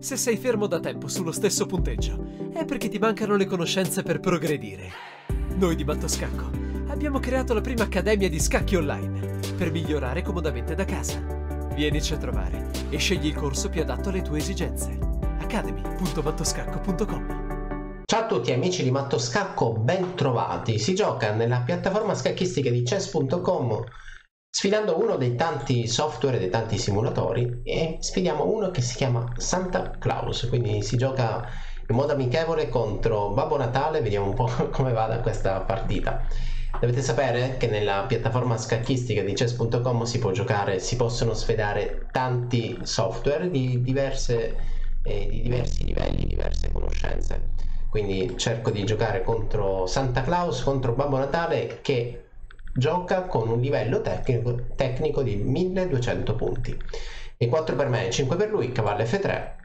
Se sei fermo da tempo sullo stesso punteggio, è perché ti mancano le conoscenze per progredire. Noi di Mattoscacco abbiamo creato la prima accademia di scacchi online per migliorare comodamente da casa. Vienici a trovare e scegli il corso più adatto alle tue esigenze. academy.mattoscacco.com. Ciao a tutti amici di Mattoscacco, ben trovati. Si gioca nella piattaforma scacchistica di chess.com sfidando uno dei tanti software, dei tanti simulatori, e sfidiamo uno che si chiama Santa Claus, quindi si gioca in modo amichevole contro Babbo Natale. Vediamo un po' come vada questa partita. Dovete sapere che nella piattaforma scacchistica di chess.com si può giocare, si possono sfidare tanti software di diversi livelli, diverse conoscenze. Quindi cerco di giocare contro Santa Claus, contro Babbo Natale, che gioca con un livello tecnico di 1200 punti. E 4 per me, 5 per lui, cavallo F3.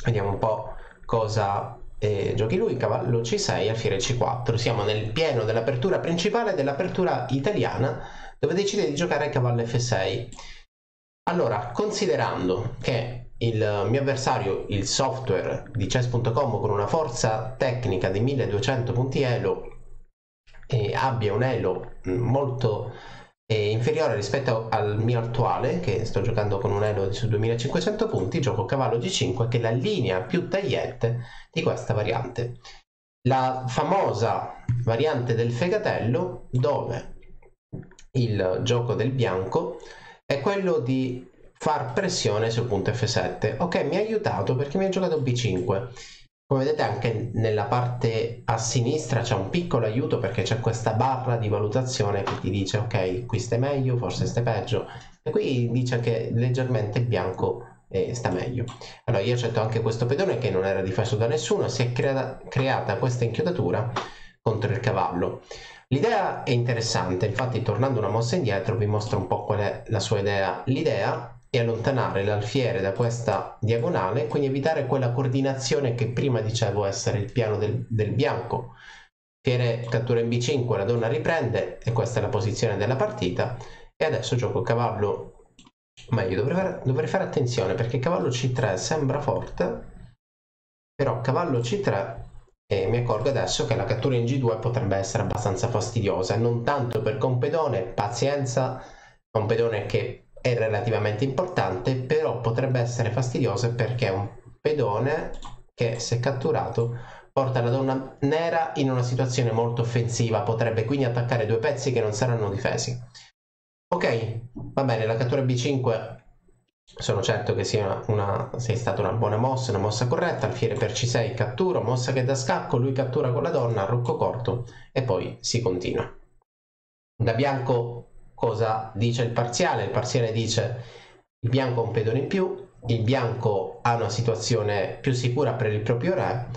Vediamo un po' cosa giochi lui. Cavallo C6, alfiere C4. Siamo nel pieno dell'apertura principale, dell'apertura italiana, dove decide di giocare cavallo F6. Allora, considerando che il mio avversario, il software di chess.com, con una forza tecnica di 1200 punti elo, abbia un elo molto inferiore rispetto al mio attuale, che sto giocando con un elo su 2500 punti, gioco cavallo G5, che è la linea più tagliente di questa variante, la famosa variante del fegatello, dove il gioco del bianco è quello di far pressione sul punto F7. Ok, mi ha aiutato perché mi ha giocato B5. Come vedete anche nella parte a sinistra c'è un piccolo aiuto, perché c'è questa barra di valutazione che ti dice ok, qui stai meglio, forse stai peggio, e qui dice che leggermente il bianco sta meglio. Allora io accetto anche questo pedone che non era difeso da nessuno, si è creata questa inchiodatura contro il cavallo. L'idea è interessante, infatti tornando una mossa indietro vi mostro un po' qual è la sua idea. L'idea è allontanare l'alfiere da questa diagonale, quindi evitare quella coordinazione che prima dicevo essere il piano del bianco. Alfiere cattura in B5, la donna riprende, e questa è la posizione della partita. E adesso gioco cavallo, meglio dovrei fare attenzione, perché cavallo C3 sembra forte, però cavallo C3, e mi accorgo adesso che la cattura in G2 potrebbe essere abbastanza fastidiosa, non tanto perché un pedone, pazienza, è un pedone che è relativamente importante, però potrebbe essere fastidiosa perché è un pedone che, se catturato, porta la donna nera in una situazione molto offensiva, potrebbe quindi attaccare due pezzi che non saranno difesi. Ok, va bene, la cattura B5 sono certo che sia stata una buona mossa, una mossa corretta. Alfiere per C6, catturo, mossa che da scacco, lui cattura con la donna, rocco corto, e poi si continua. Da bianco cosa dice il parziale? Il parziale dice il bianco ha un pedone in più, il bianco ha una situazione più sicura per il proprio re,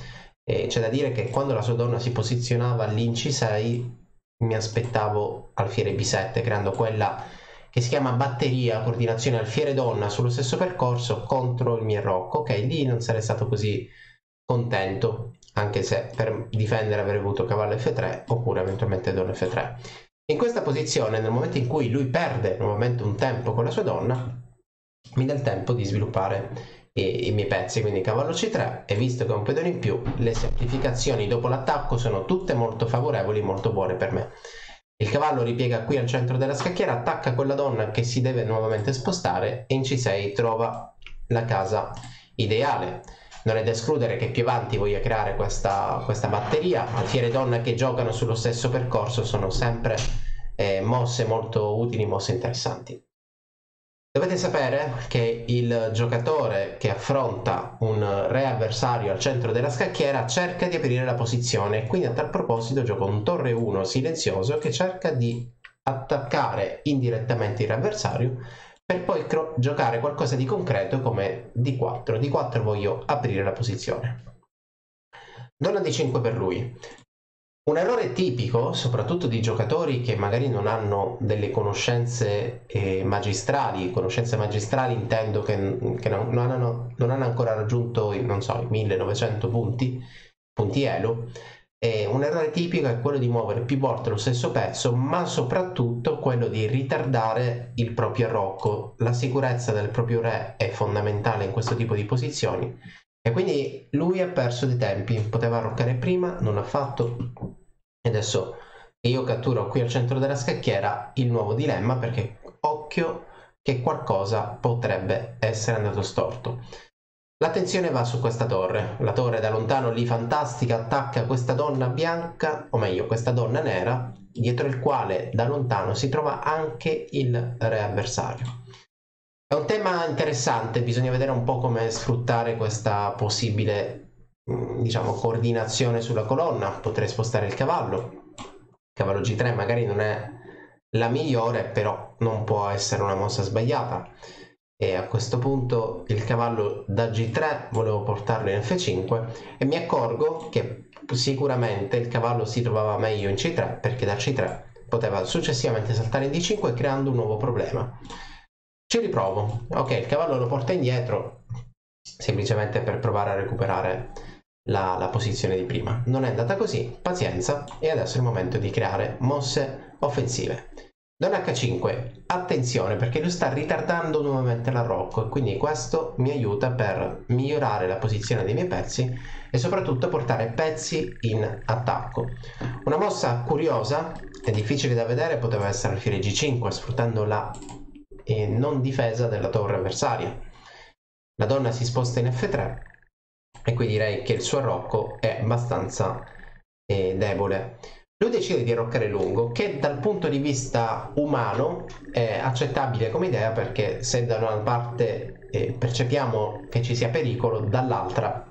e c'è da dire che quando la sua donna si posizionava all'in C6 mi aspettavo alfiere B7, creando quella che si chiama batteria, coordinazione alfiere donna sullo stesso percorso contro il mio rocco. Ok, lì non sarei stato così contento, anche se per difendere avrei avuto cavallo F3 oppure eventualmente donna F3. In questa posizione, nel momento in cui lui perde nuovamente un tempo con la sua donna, mi dà il tempo di sviluppare i miei pezzi, quindi cavallo C3, e visto che ho un pedone in più, le semplificazioni dopo l'attacco sono tutte molto favorevoli, molto buone per me. Il cavallo ripiega qui al centro della scacchiera, attacca quella donna che si deve nuovamente spostare, e in C6 trova la casa ideale. Non è da escludere che più avanti voglia creare questa batteria. Alfiere donna che giocano sullo stesso percorso sono sempre mosse molto utili, mosse interessanti. Dovete sapere che il giocatore che affronta un re avversario al centro della scacchiera cerca di aprire la posizione, quindi a tal proposito gioco un torre 1 silenzioso che cerca di attaccare indirettamente il re avversario, per poi giocare qualcosa di concreto come D4. D4 voglio aprire la posizione. Donna D5 per lui. Un errore tipico, soprattutto di giocatori che magari non hanno delle conoscenze magistrali. Conoscenze magistrali intendo che non hanno ancora raggiunto non so, i 1900 punti elo. Un errore tipico è quello di muovere più volte lo stesso pezzo, ma soprattutto quello di ritardare il proprio rocco. La sicurezza del proprio re è fondamentale in questo tipo di posizioni, E quindi lui ha perso dei tempi, poteva arroccare prima, non l'ha fatto. E adesso che io catturo qui al centro della scacchiera, il nuovo dilemma, perché occhio che qualcosa potrebbe essere andato storto. L'attenzione va su questa torre, la torre da lontano lì fantastica attacca questa donna bianca, o meglio questa donna nera, dietro il quale da lontano si trova anche il re avversario. È un tema interessante, bisogna vedere un po' come sfruttare questa possibile, diciamo, coordinazione sulla colonna. Potrei spostare il cavallo G3 magari non è la migliore, però non può essere una mossa sbagliata. E a questo punto il cavallo da G3 volevo portarlo in F5 e mi accorgo che sicuramente il cavallo si trovava meglio in C3, perché da C3 poteva successivamente saltare in D5 creando un nuovo problema. Ci riprovo. Ok, il cavallo lo porta indietro semplicemente per provare a recuperare la posizione di prima. Non è andata così, pazienza, e adesso è il momento di creare mosse offensive. Donna H5, attenzione perché lui sta ritardando nuovamente l'arrocco e quindi questo mi aiuta per migliorare la posizione dei miei pezzi e soprattutto portare pezzi in attacco. Una mossa curiosa e difficile da vedere poteva essere alfiere G5 sfruttando la non difesa della torre avversaria. La donna si sposta in F3 e qui direi che il suo arrocco è abbastanza debole. Lui decide di arroccare lungo, che dal punto di vista umano è accettabile come idea, perché se da una parte percepiamo che ci sia pericolo, dall'altra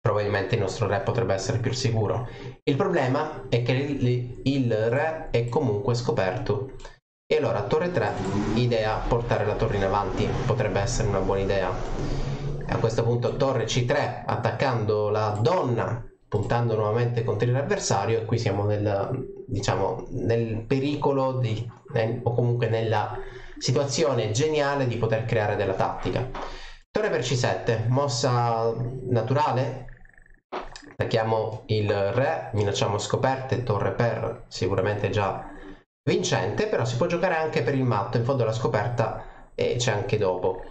probabilmente il nostro re potrebbe essere più sicuro. Il problema è che il re è comunque scoperto e allora torre 3, idea portare la torre in avanti, potrebbe essere una buona idea. A questo punto torre C3 attaccando la donna, puntando nuovamente contro l'avversario, e qui siamo nel pericolo o comunque nella situazione geniale di poter creare della tattica. Torre per C7, mossa naturale, attacchiamo il re, minacciamo scoperte, torre per sicuramente già vincente, però si può giocare anche per il matto, in fondo la scoperta c'è anche dopo.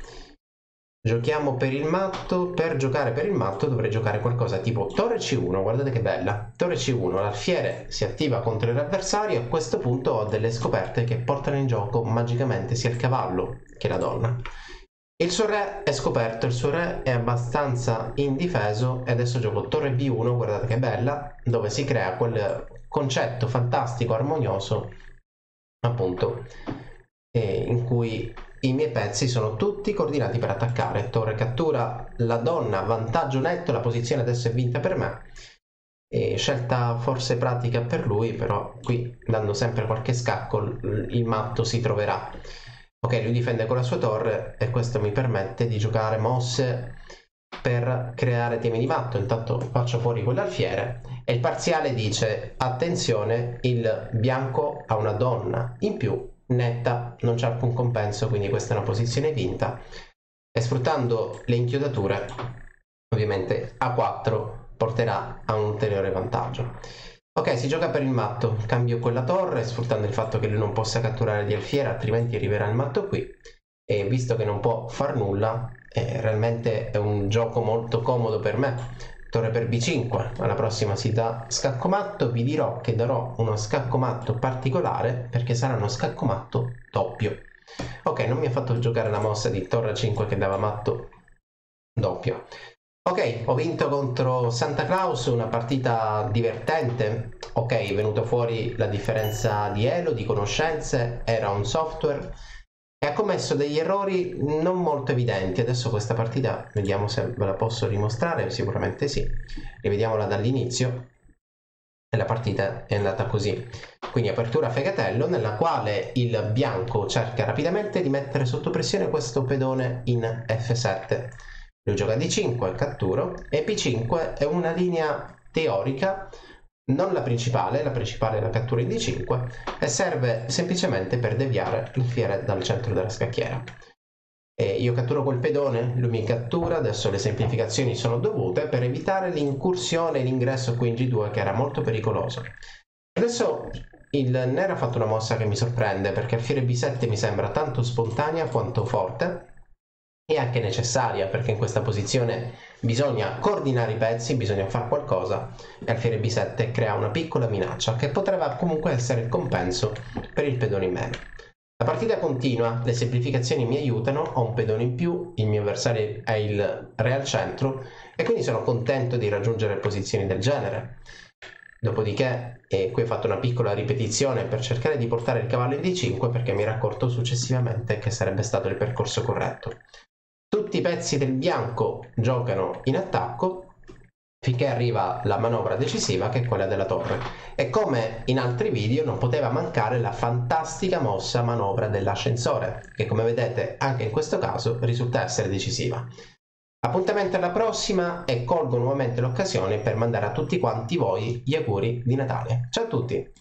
Giochiamo per il matto. Per giocare per il matto dovrei giocare qualcosa tipo torre C1, guardate che bella, torre C1, l'alfiere si attiva contro l'avversario, a questo punto ho delle scoperte che portano in gioco magicamente sia il cavallo che la donna. Il suo re è scoperto, il suo re è abbastanza indifeso e adesso gioco torre B1, guardate che bella, dove si crea quel concetto fantastico, armonioso, appunto, in cui i miei pezzi sono tutti coordinati per attaccare. Torre cattura la donna, vantaggio netto, la posizione adesso è vinta per me. E scelta forse pratica per lui, però qui dando sempre qualche scacco il matto si troverà. Ok, lui difende con la sua torre e questo mi permette di giocare mosse per creare temi di matto. Intanto faccio fuori quell'alfiere e il parziale dice attenzione, il bianco ha una donna in più netta, non c'è alcun compenso, quindi questa è una posizione vinta e sfruttando le inchiodature ovviamente A4 porterà a un ulteriore vantaggio. Ok, si gioca per il matto, cambio quella torre sfruttando il fatto che lui non possa catturare di alfiere, altrimenti arriverà il matto qui, e visto che non può far nulla realmente è un gioco molto comodo per me. Torre per B5, alla prossima si dà scacco matto, vi dirò che darò uno scacco matto particolare perché sarà uno scacco matto doppio. Ok, non mi ha fatto giocare la mossa di torre 5 che dava matto doppio. Ok, ho vinto contro Santa Claus, una partita divertente. Ok, è venuto fuori la differenza di elo, di conoscenze, era un software e ha commesso degli errori non molto evidenti. Adesso questa partita vediamo se ve la posso dimostrare, sicuramente sì. Rivediamola dall'inizio e la partita è andata così. Quindi apertura fegatello nella quale il bianco cerca rapidamente di mettere sotto pressione questo pedone in F7. Lui gioca D5, catturo, e P5 è una linea teorica, non la principale è la cattura in D5 e serve semplicemente per deviare l'alfiere dal centro della scacchiera. E io catturo quel pedone, lui mi cattura, adesso le semplificazioni sono dovute per evitare l'incursione e l'ingresso qui in G2 che era molto pericoloso. Adesso il nero ha fatto una mossa che mi sorprende perché alfiere B7 mi sembra tanto spontanea quanto forte è anche necessaria, perché in questa posizione bisogna coordinare i pezzi, bisogna fare qualcosa, e alfiere B7 crea una piccola minaccia che potrebbe comunque essere il compenso per il pedone in meno. La partita continua, le semplificazioni mi aiutano, ho un pedone in più, il mio avversario è il re al centro e quindi sono contento di raggiungere posizioni del genere. Dopodiché, qui ho fatto una piccola ripetizione per cercare di portare il cavallo in D5 perché mi ero accorto successivamente che sarebbe stato il percorso corretto. Tutti i pezzi del bianco giocano in attacco finché arriva la manovra decisiva, che è quella della torre. E come in altri video non poteva mancare la fantastica mossa manovra dell'ascensore, che come vedete anche in questo caso risulta essere decisiva. Appuntamento alla prossima e colgo nuovamente l'occasione per mandare a tutti quanti voi gli auguri di Natale. Ciao a tutti!